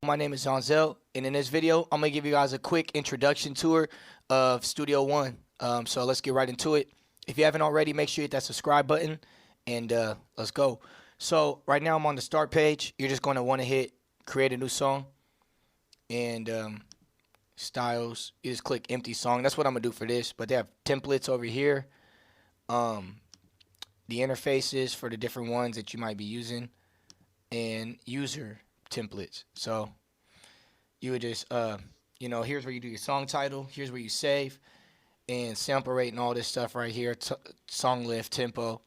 My name is Zonzel, and in this video, I'm gonna give you guys a quick introduction tour of Studio One. So let's get right into it. If you haven't already, make sure you hit that subscribe button, and let's go. So right now, I'm on the start page. You're just gonna want to hit create a new song, and styles. You just click empty song. That's what I'm gonna do for this. But they have templates over here. Um, the interfaces for the different ones that you might be using, and user templates. So you would just here's where you do your song title, here's where you save, and sample rate and all this stuff right here, song length, tempo.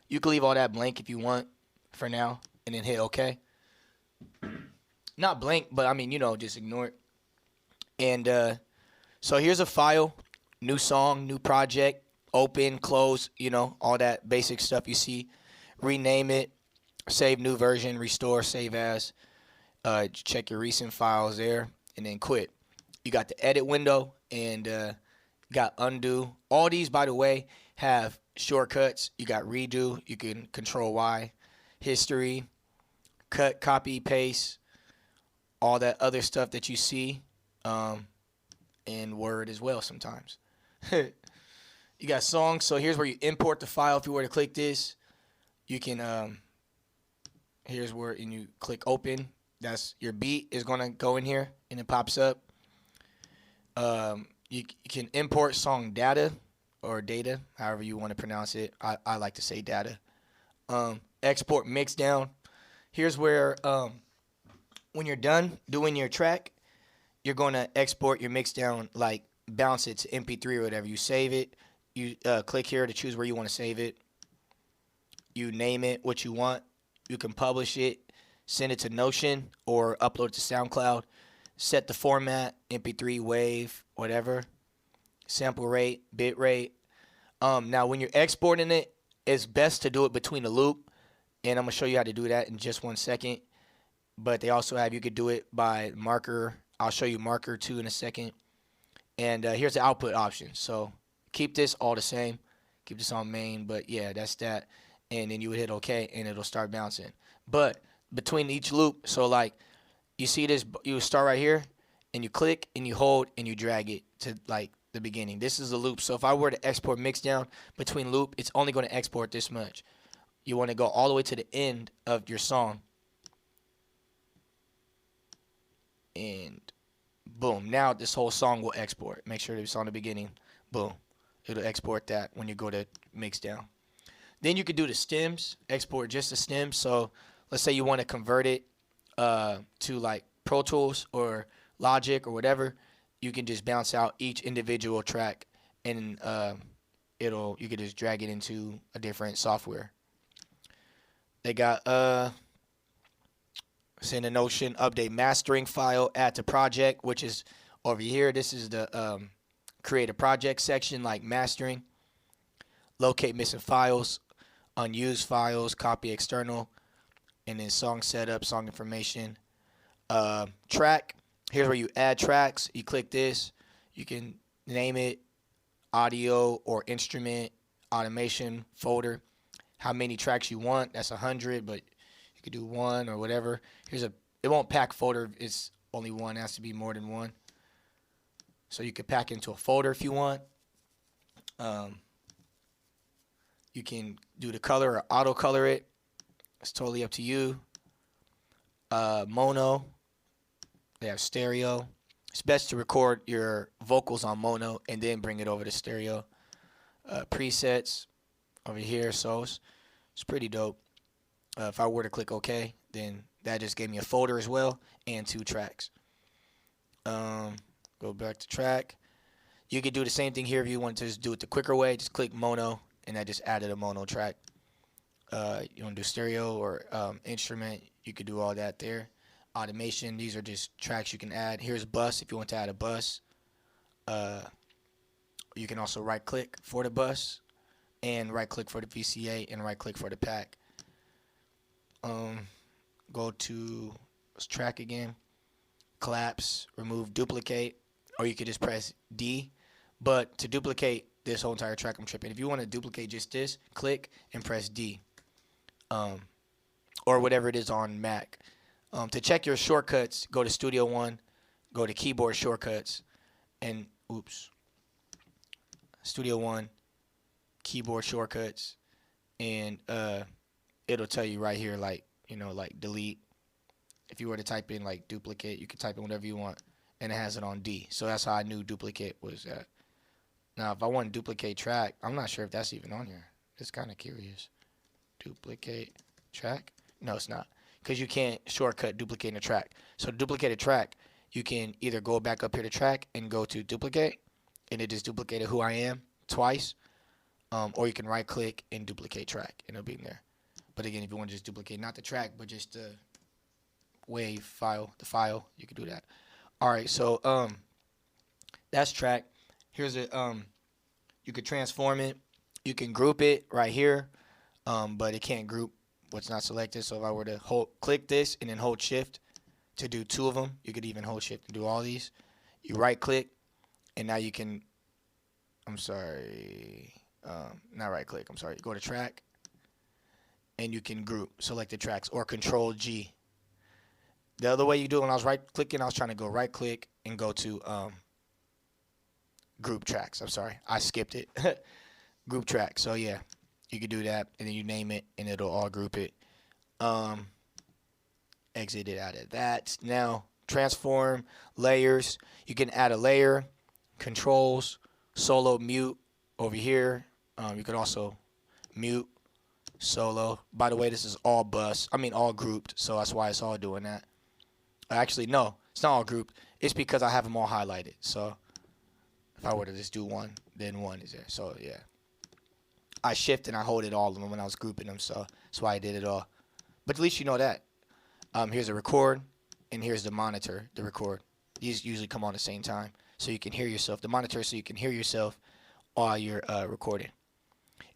You can leave all that blank if you want for now, and then hit OK. Not blank, but I mean, just ignore it. And so here's a file, new song, new project, open, close, all that basic stuff you see. Rename it, save new version, restore, save as. Check your recent files there, and then quit. You got the edit window, and you got undo. All these, by the way, have shortcuts. You got redo. You can control Y, history, cut, copy, paste, all that other stuff that you see in Word as well sometimes. You got songs. So here's where you import the file. If you were to click this, you can here's where, and you click open. That's your beat is gonna go in here, and it pops up. You can import song data or data, however you want to pronounce it. I like to say data. Export mix down. Here's where when you're done doing your track, you're gonna export your mix down, like bounce it to MP3 or whatever. You save it. You click here to choose where you want to save it. You name it what you want. You can publish it, send it to Notion, or upload it to SoundCloud. Set the format, MP3, WAV, whatever. Sample rate, bit rate. Now, when you're exporting it, it's best to do it between a loop, and I'm going to show you how to do that in just 1 second. But they also have, you could do it by marker. I'll show you marker too in a second. And here's the output option. So keep this all the same. Keep this on main, but yeah, that's that. And then you would hit OK, and it'll start bouncing. But between each loop, so like you see this, you start right here, and you click and you hold and you drag it to like the beginning. This is the loop. So if I were to export mix down between loop, it's only going to export this much. You want to go all the way to the end of your song, and boom, now this whole song will export. Make sure it's on the beginning. Boom, it'll export that when you go to mix down. Then you could do the stems, export just the stems. So let's say you want to convert it to like Pro Tools or Logic or whatever. You can just bounce out each individual track, and you could just drag it into a different software. They got send a Notion, update mastering file, add to project, which is over here. This is the create a project section, like mastering. Locate missing files, unused files, copy external, and then song setup, song information. Track, here's where you add tracks. You click this, you can name it audio or instrument, automation, folder, how many tracks you want. That's 100, but you could do one or whatever. It won't pack folder, it's only one, it has to be more than one. So you could pack into a folder if you want. You can do the color or auto color it. It's totally up to you. Mono. They have stereo. It's best to record your vocals on mono and then bring it over to stereo. Presets over here. So it's pretty dope. If I were to click OK, then that just gave me a folder as well and 2 tracks. Go back to track. You could do the same thing here if you want to just do it the quicker way. Just click mono, and I just added a mono track. You want to do stereo or instrument, you could do all that there. Automation, these are just tracks you can add. Here's bus if you want to add a bus. You can also right click for the bus, and right click for the VCA, and right click for the pack. Go to track again, collapse, remove duplicate, or you could just press D. But to duplicate this whole entire track, I'm tripping. If you want to duplicate just this, click and press D. Or whatever it is on Mac. To check your shortcuts, go to Studio One, go to Keyboard Shortcuts, and Studio One, Keyboard Shortcuts, and it'll tell you right here, like, like delete. If you were to type in like duplicate, you can type in whatever you want, and it has it on D. So that's how I knew duplicate was that. Now, if I want to duplicate track, I'm not sure if that's even on here. It's kind of curious. Duplicate track? No, it's not, because you can't shortcut duplicating a track. So to duplicate a track, you can either go back up here to track and go to duplicate, and it just duplicated who I am twice, or you can right click and duplicate track, and it'll be in there. But again, if you want to just duplicate not the track, but just the wave file, you can do that. All right, so that's track. Here's a you could transform it. You can group it right here, but it can't group what's not selected. So if I were to click this and then hold shift to do two of them, you could even hold shift to do all these. You right click, and now you can, not right click, go to track, and you can group, select the tracks, or control G. The other way you do it, when I was right clicking, I was trying to go right click and go to group tracks. I skipped it. Group track. So yeah, you can do that, and then you name it, and it'll all group it. Exit it out of that. Now transform, layers. You can add a layer, controls, solo, mute over here. You could also mute, solo. By the way, this is all all grouped, so that's why it's all doing that. Actually, no, it's not all grouped. It's because I have them all highlighted. So if I were to just do one, then one is there. So yeah, I shift and I hold it all of them when I was grouping them. So that's why I did it all. But at least you know that. Here's a record, and here's the monitor, the record. These usually come on at the same time, so you can hear yourself. The monitor, so you can hear yourself while you're recording.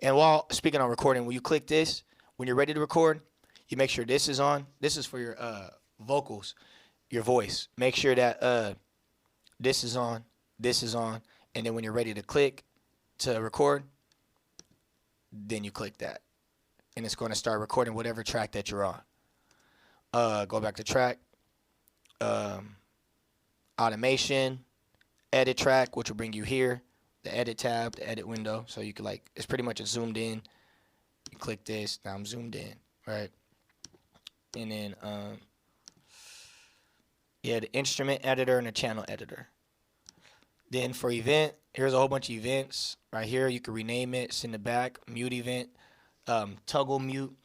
And while speaking on recording, when you click this, when you're ready to record, you make sure this is on. This is for your vocals, your voice. Make sure that this is on, and then when you're ready to click to record, then you click that, and it's going to start recording whatever track that you're on. Go back to track, automation, edit track, which will bring you here, the edit tab, the edit window. So you can it's pretty much a zoomed in. You click this, now I'm zoomed in, right? And then the instrument editor and the channel editor. Then for event, here's a whole bunch of events right here. You can rename it, send it back, mute event, toggle mute,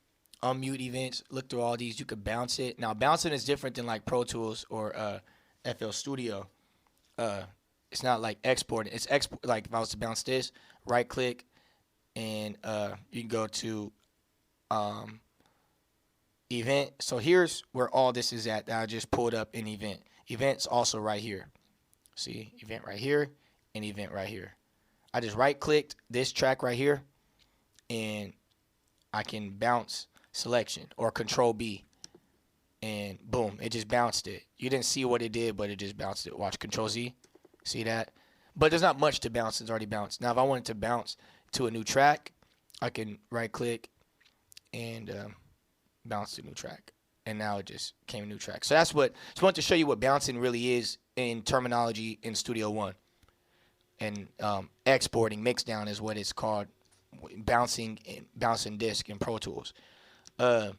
unmute events. Look through all these. You could bounce it. Now bouncing is different than like Pro Tools or FL Studio. It's not like exporting. It's like if I was to bounce this, right click, and you can go to event. So here's where all this is at. I just pulled up an event. Event's also right here. See, event right here and event right here. I just right clicked this track right here, and I can bounce selection or control B, and boom, it just bounced it. You didn't see what it did, but it just bounced it. Watch, control Z, see that? But there's not much to bounce. It's already bounced. Now if I wanted to bounce to a new track, I can right click and bounce to new track, and now it just came a new track. So that's what, just want to show you what bouncing really is in terminology in Studio One. And exporting, mixdown is what it's called, bouncing disc in Pro Tools. And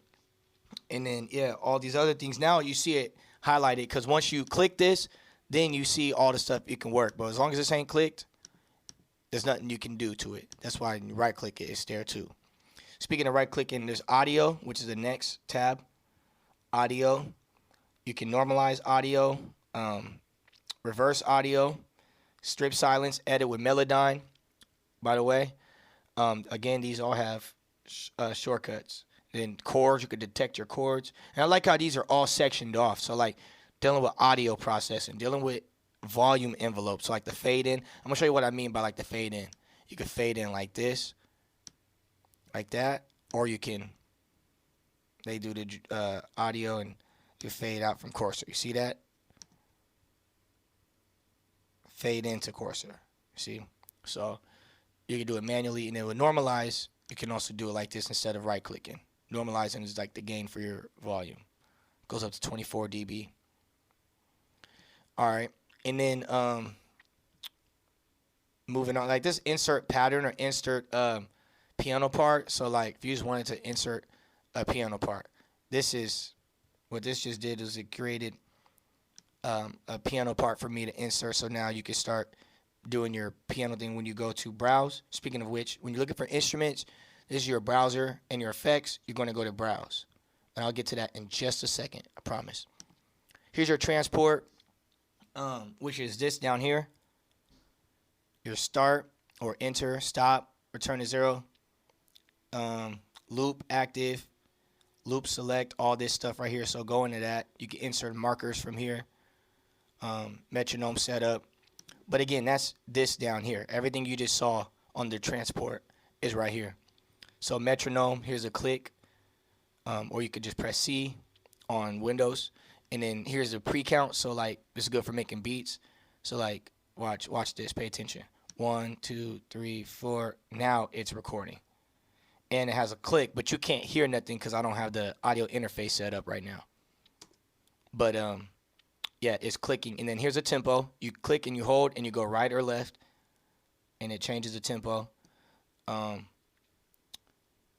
then all these other things. Now you see it highlighted, because once you click this, then you see all the stuff you can work. But as long as this ain't clicked, there's nothing you can do to it. That's why you right click it, it's there too. Speaking of right clicking, there's audio, which is the next tab. Audio. You can normalize audio, reverse audio, strip silence, edit with Melodyne, by the way. Again, these all have shortcuts. Then chords, you could detect your chords. And I like how these are all sectioned off. So like dealing with audio processing, dealing with volume envelopes, so like the fade in. I'm going to show you what I mean by like the fade in. You can fade in like this, like that, or you can, they do the audio and you fade out from Compressor. You see that? Fade into Compressor. See? So you can do it manually, and then with normalize, you can also do it like this instead of right clicking. Normalizing is like the gain for your volume. goes up to 24 dB. All right, and then moving on, like this insert pattern or insert piano part. So like if you just wanted to insert a piano part, this is what this just did is it created a piano part for me to insert. So now you can start doing your piano thing when you go to browse. Speaking of which, when you're looking for instruments, this is your browser and your effects. You're going to go to browse, and I'll get to that in just a second, I promise. Here's your transport, which is this down here. Your start or enter, stop, return to zero, loop active, loop select, all this stuff right here. So go into that. You can insert markers from here. Metronome setup. But again, that's this down here. Everything you just saw on the transport is right here. So metronome, here's a click, or you could just press C on Windows. And then here's a pre-count. So like this is good for making beats. So like watch this, pay attention. 1, 2, 3, 4. Now it's recording. And it has a click, but you can't hear nothing because I don't have the audio interface set up right now. But yeah, it's clicking. And then here's a tempo. You click and you hold and you go right or left, and it changes the tempo.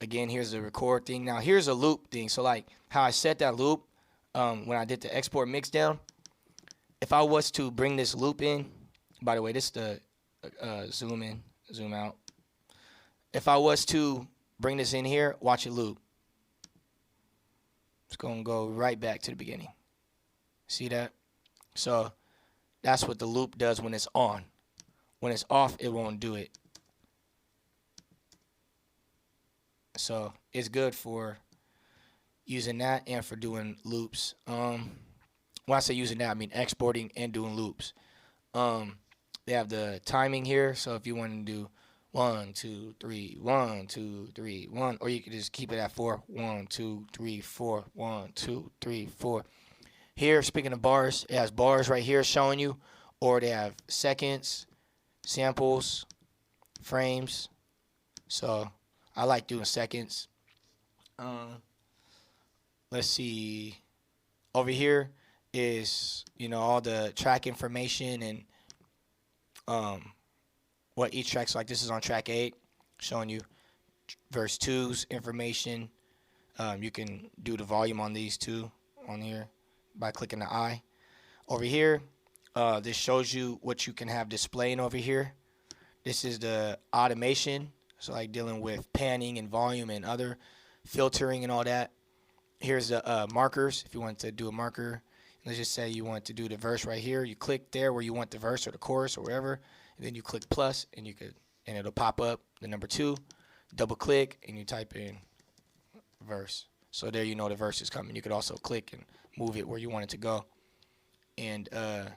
Again, here's the record thing. Now here's a loop thing. So like how I set that loop when I did the export mix down. If I was to bring this loop in, by the way, this is the zoom in, zoom out. If I was to bring this in here, watch it loop. It's going to go right back to the beginning. See that? So that's what the loop does when it's on. When it's off, it won't do it. So it's good for using that and for doing loops. When I say using that, I mean exporting and doing loops. They have the timing here, so if you want to do 1, 2, 3, 1, 2, 3, 1, or you could just keep it at 4. 1, 2, 3, 4. 1, 2, 3, 4. Here, speaking of bars, it has bars right here showing you, or they have seconds, samples, frames. So I like doing seconds. Let's see. Over here is, all the track information and what each track's like. This is on track 8, showing you verse 2's information. You can do the volume on these two on here by clicking the I. Over here, this shows you what you can have displaying over here. This is the automation, so like dealing with panning and volume and other filtering and all that. Here's the markers. If you want to do a marker, let's just say you want to do the verse right here. You click there where you want the verse or the chorus or wherever, and then you click plus, and it'll pop up the number 2. Double click, and you type in verse. So there you know the verse is coming. You could also click and move it where you want it to go. And it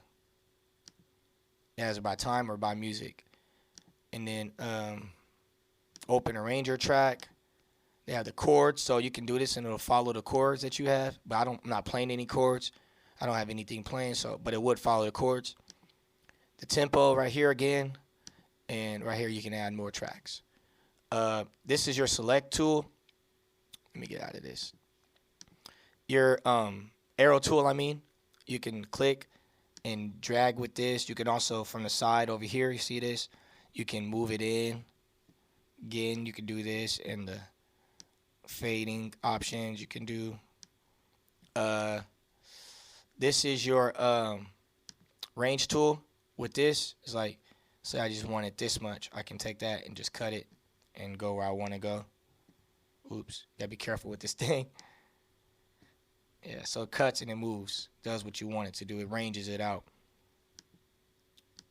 has it by time or by music. And then open arranger track. They have the chords, so you can do this and it'll follow the chords that you have. But I'm not playing any chords. I don't have anything playing, but it would follow the chords. The tempo right here again, and right here you can add more tracks. This is your select tool. Let me get out of this. Your arrow tool, you can click and drag with this. You can also, from the side over here, you see this? You can move it in. Again, you can do this, and the fading options you can do. This is your range tool. With this, it's like, say I just want it this much. I can take that and just cut it and go where I want to go. Oops, gotta be careful with this thing. Yeah, so it cuts and it moves. Does what you want it to do. It ranges it out.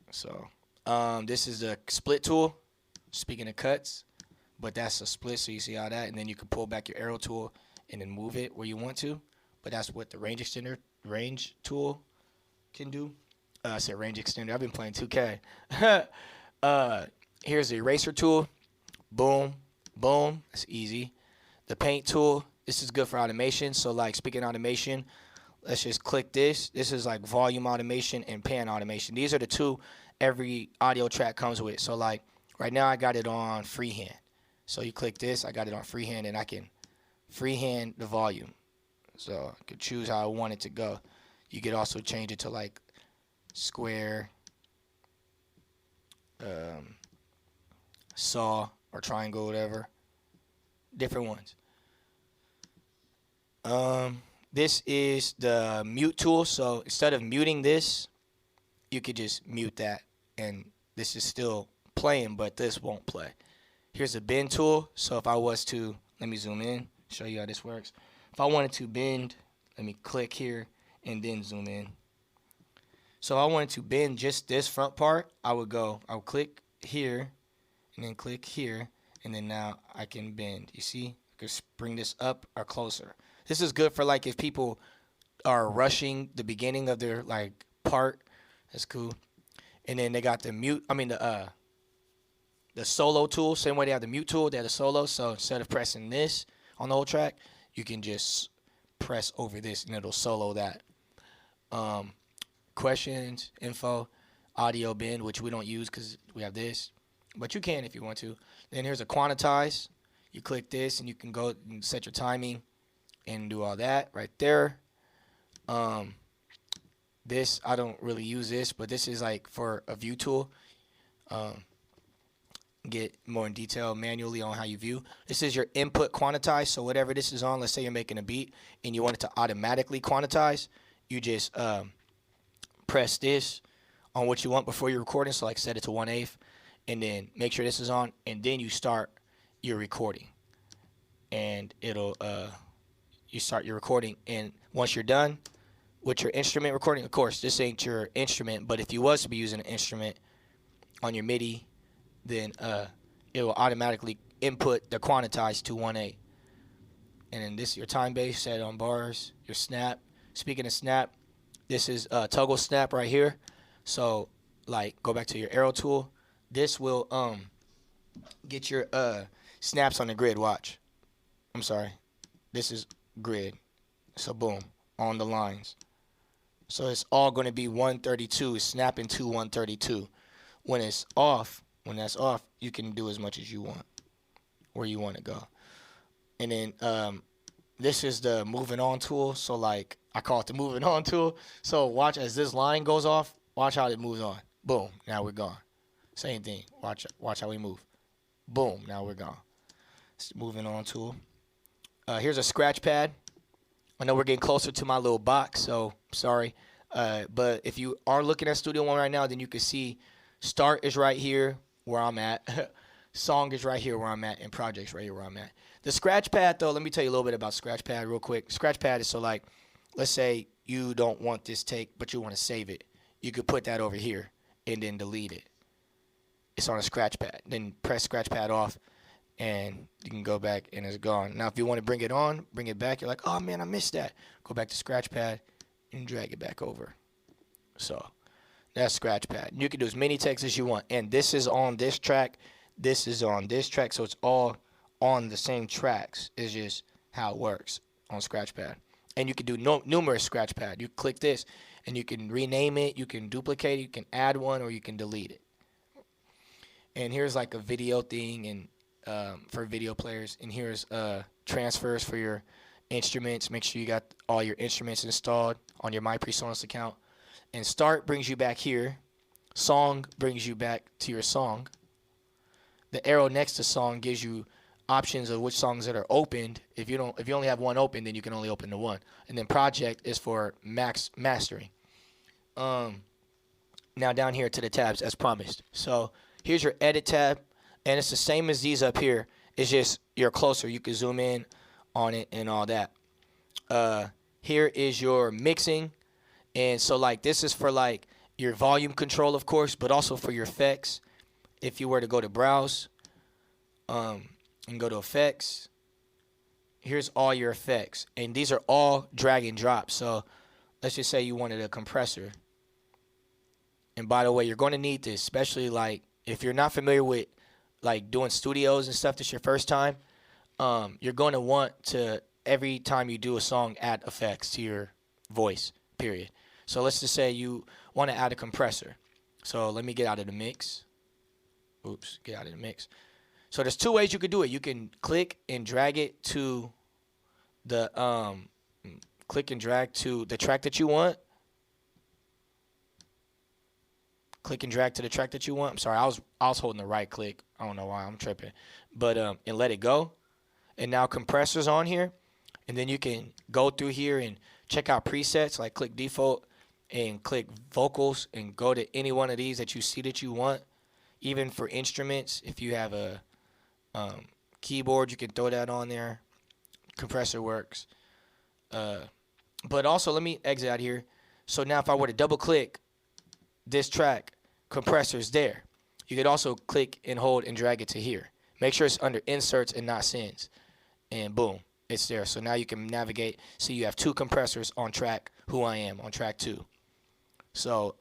So this is the split tool. Speaking of cuts, but that's a split, so you see how that, and then you can pull back your arrow tool and then move it where you want to. But that's what the range tool can do. I said range extender. I've been playing 2K. Here's the eraser tool. Boom, boom. That's easy. The paint tool. This is good for automation. So like speaking of automation, let's just click this. This is like volume automation and pan automation. These are the two every audio track comes with. So like right now I got it on freehand. So you click this. I got it on freehand, and I can freehand the volume. So I could choose how I want it to go. You could also change it to like square, saw, or triangle, whatever. Different ones. This is the mute tool. So instead of muting this, you could just mute that, and this is still playing, but this won't play. Here's a bend tool. So if I was to, let me zoom in, show you how this works. If I wanted to bend, let me click here and then zoom in. So if I wanted to bend just this front part, I would click here and then click here, and then now I can bend. You see, I could bring this up or closer. This is good for like if people are rushing the beginning of their like part. That's cool. And then they got the the solo tool. Same way they have the mute tool, they have the solo. So instead of pressing this on the whole track, you can just press over this and it'll solo that. Questions, info, audio bend, which we don't use because we have this, but you can if you want to. Then here's a quantize. You click this and you can go and set your timing and do all that right there. This, I don't really use this, but this is like for a view tool. Get more in detail manually on how you view. This is your input quantize. So whatever this is on, let's say you're making a beat and you want it to automatically quantize, you just press this on what you want before you're recording. So like set it to 1/8 and then make sure this is on, and then you start your recording. And it'll you start your recording, and once you're done with your instrument recording, of course this ain't your instrument, but if you was to be using an instrument on your MIDI, then it will automatically input the quantize to 1/8. And then this is your time base, set it on bars, your snap. Speaking of snap, this is toggle snap right here. So like go back to your arrow tool. This will get your snaps on the grid. Watch. I'm sorry. This is grid. So boom, on the lines. So it's all going to be 132. It's snapping to 132. When it's off, when that's off, you can do as much as you want, where you want to go. And then this is the moving on tool. So like I call it the moving on tool. So watch as this line goes off. Watch how it moves on. Boom. Now we're gone. Same thing. Watch how we move. Boom. Now we're gone. It's the moving on tool. Here's a Scratchpad. I know we're getting closer to my little box, so sorry. But if you are looking at Studio One right now, then you can see Start is right here where I'm at. Song is right here where I'm at, and Projects right here where I'm at. The Scratchpad, though, let me tell you a little bit about Scratchpad real quick. Scratchpad is so like, let's say you don't want this take, but you want to save it. You could put that over here and then delete it. It's on a Scratchpad. Then press Scratchpad off, and you can go back and it's gone. Now if you want to bring it on, bring it back, you're like, oh man, I missed that. Go back to Scratchpad and drag it back over. So that's Scratchpad. You can do as many takes as you want. And this is on this track. This is on this track. So it's all on the same tracks. It's just how it works on Scratchpad. And you can do numerous Scratchpad. You click this and you can rename it. You can duplicate it. You can add one, or you can delete it. And here's like a video thing, and for video players, and here's transfers for your instruments. Make sure you got all your instruments installed on your MyPreSonus account. And Start brings you back here. Song brings you back to your song. The arrow next to Song gives you options of which songs that are opened. If you only have one open, then you can only open the one. And then Project is for mastering. Now down here to the tabs as promised. So here's your edit tab. And it's the same as these up here. It's just you're closer. You can zoom in on it and all that. Here is your mixing. And so like this is for like your volume control, of course, but also for your effects. If you were to go to browse and go to effects, here's all your effects. And these are all drag and drop. So let's just say you wanted a compressor. And by the way, you're going to need this, especially like if you're not familiar with like doing studios and stuff, this is your first time, you're going to want to, every time you do a song, add effects to your voice, period. So let's just say you want to add a compressor. So let me get out of the mix. Oops, get out of the mix. So there's two ways you could do it. You can click and drag it to the click and drag to the track that you want. Click and drag to the track that you want. I'm sorry, I was holding the right click. I don't know why I'm tripping. But and let it go. And now Compressor's on here. And then you can go through here and check out presets, like click default and click vocals and go to any one of these that you see that you want. Even for instruments, if you have a keyboard, you can throw that on there. Compressor works. But also, let me exit out here. So now if I were to double click this track, Compressor's there. You could also click and hold and drag it to here. Make sure it's under inserts and not sends. And boom, it's there. So now you can navigate. See, you have 2 compressors on track Who I Am on track 2. So,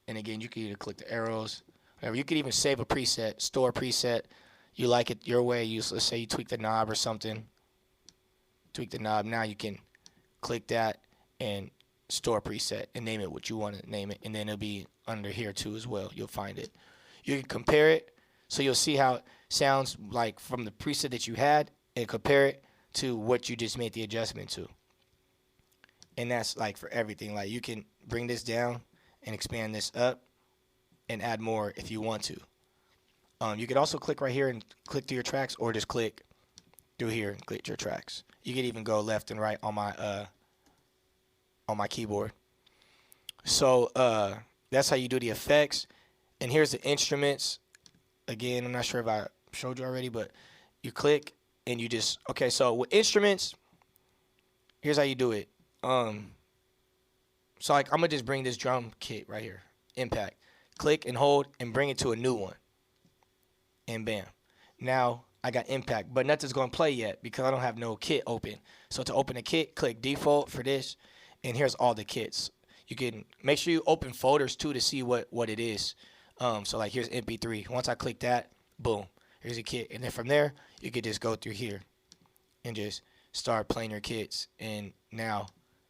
and again, you can either click the arrows, whatever. You could even save a preset, store a preset. You like it your way. Let's say you tweak the knob or something. Tweak the knob. Now you can click that and store a preset and name it what you want to name it. And then it'll be under here too as well. You'll find it. You can compare it. So you'll see how it sounds like from the preset that you had and compare it to what you just made the adjustment to. And that's like for everything. Like you can bring this down and expand this up and add more if you want to. You could also click right here and click through your tracks, or just click through here and click your tracks. You could even go left and right on my keyboard. So that's how you do the effects. And here's the instruments. Again, I'm not sure if I showed you already, but you click and you just, okay, so with instruments, here's how you do it. So like I'm gonna just bring this drum kit right here, impact. Click and hold and bring it to a new one. And bam. Now I got impact, but nothing's gonna play yet because I don't have no kit open. So to open a kit, click default for this, and here's all the kits. You can make sure you open folders too to see what it is. So like here's MP3. Once I click that, boom, here's a kit. And then from there, you could just go through here and just start playing your kits. And now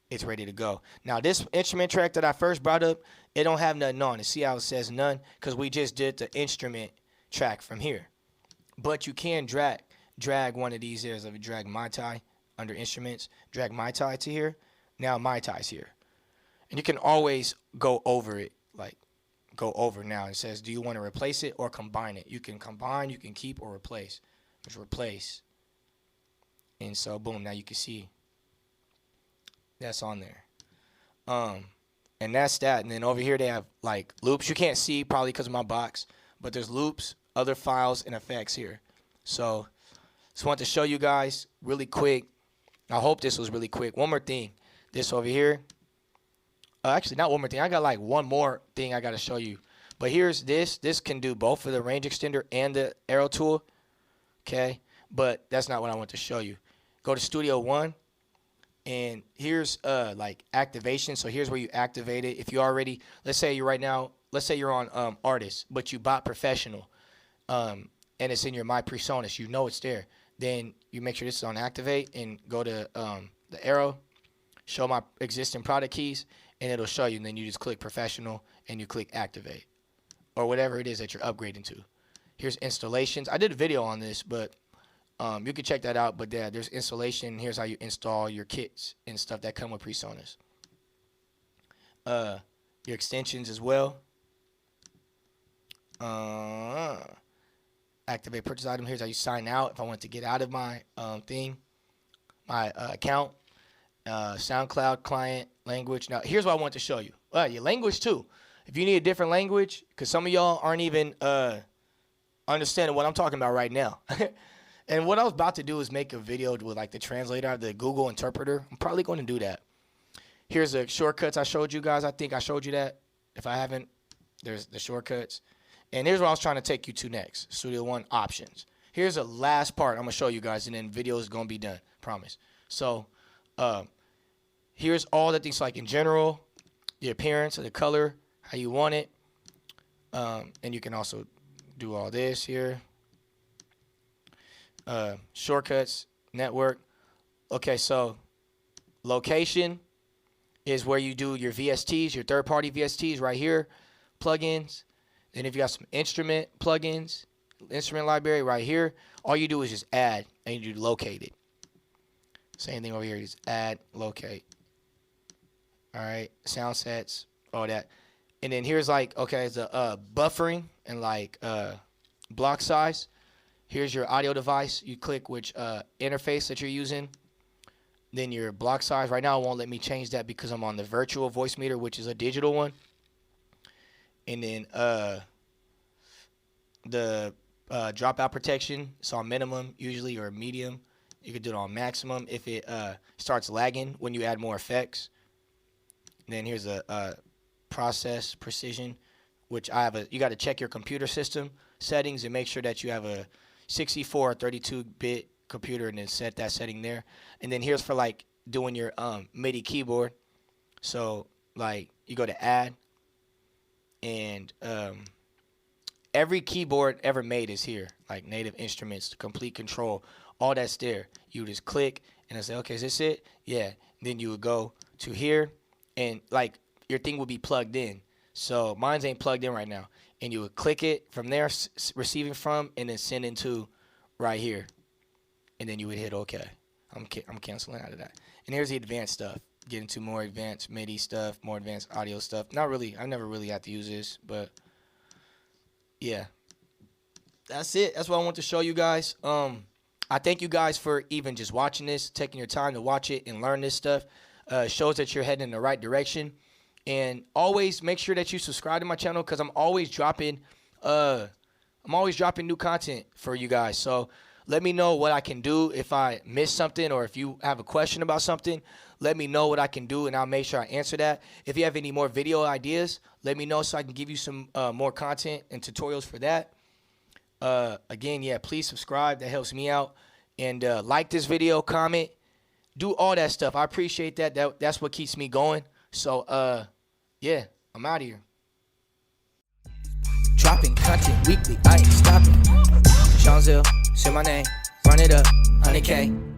it's ready to go. Now this instrument track that I first brought up, it don't have nothing on it. See how it says none? Because we just did the instrument track from here. But you can drag one of these here. So if you drag My Tai under instruments, drag My Tai to here. Now My Tai's here. And you can always go over it, like go over now. It says, do you want to replace it or combine it? You can combine, you can keep, or replace. Just replace. And so boom, now you can see that's on there. And that's that. And then over here they have like loops. You can't see probably because of my box, but there's loops, other files, and effects here. So just want to show you guys really quick. I hope this was really quick. One more thing. This over here. Actually, not one more thing. I got like one more thing I got to show you. But here's this. This can do both for the range extender and the arrow tool. Okay. But that's not what I want to show you. Go to Studio One. And here's like activation. So here's where you activate it. If you already, let's say you're right now, let's say you're on artist, but you bought professional, and it's in your My Presonus, you know it's there. Then you make sure this is on activate and go to the arrow, show my existing product keys, and it'll show you. And then you just click professional and you click activate or whatever it is that you're upgrading to. Here's installations. I did a video on this, but you can check that out. But yeah, there's installation. Here's how you install your kits and stuff that come with PreSonus. Your extensions as well. Activate purchase item. Here's how you sign out if I want to get out of my my account. SoundCloud client language. Now here's what I want to show you. Your language too. If you need a different language, because some of y'all aren't even understanding what I'm talking about right now. And what I was about to do is make a video with like the translator, the Google interpreter. I'm probably going to do that. Here's the shortcuts I showed you guys. I think I showed you that. If I haven't, there's the shortcuts. And here's what I was trying to take you to next. Studio One options. Here's the last part I'm going to show you guys, and then video is going to be done. Promise. So here's all the things like in general, the appearance of the color, how you want it. And you can also do all this here. Shortcuts, network. Okay, so location is where you do your VSTs, your third-party VSTs right here, plugins. Then if you got some instrument plugins, instrument library right here, all you do is just add and you locate it. Same thing over here, just add, locate. All right, sound sets, all that. And then here's like, okay, it's a buffering and like block size. Here's your audio device. You click which interface that you're using. Then your block size. Right now it won't let me change that because I'm on the virtual voice meter, which is a digital one. And then the dropout protection, it's on minimum usually, or medium. You could do it on maximum if it starts lagging when you add more effects. And then here's a process precision, which I have you got to check your computer system settings and make sure that you have a 64 or 32-bit computer and then set that setting there. And then here's for like doing your MIDI keyboard. So like you go to add, and every keyboard ever made is here, like Native Instruments, Complete Control, all that's there. You just click and I say, okay, is this it? Yeah. Then you would go to here, and like your thing would be plugged in. So mine's ain't plugged in right now. And you would click it from there, receiving from, and then send into right here. And then you would hit OK. I'm canceling out of that. And here's the advanced stuff. Get into more advanced MIDI stuff, more advanced audio stuff. Not really. I never really had to use this, but yeah. That's it. That's what I want to show you guys. I thank you guys for even just watching this, taking your time to watch it and learn this stuff. Shows that you're heading in the right direction. And always make sure that you subscribe to my channel, because I'm always dropping new content for you guys. So let me know what I can do if I miss something, or if you have a question about something, let me know what I can do and I'll make sure I answer that. If you have any more video ideas, let me know so I can give you some more content and tutorials for that. Again, yeah, please subscribe. That helps me out. And like this video, comment, do all that stuff. I appreciate that. That's what keeps me going. So, yeah, I'm out of here. Dropping content weekly, I ain't stopping. Seanzil, say my name, run it up, 100K.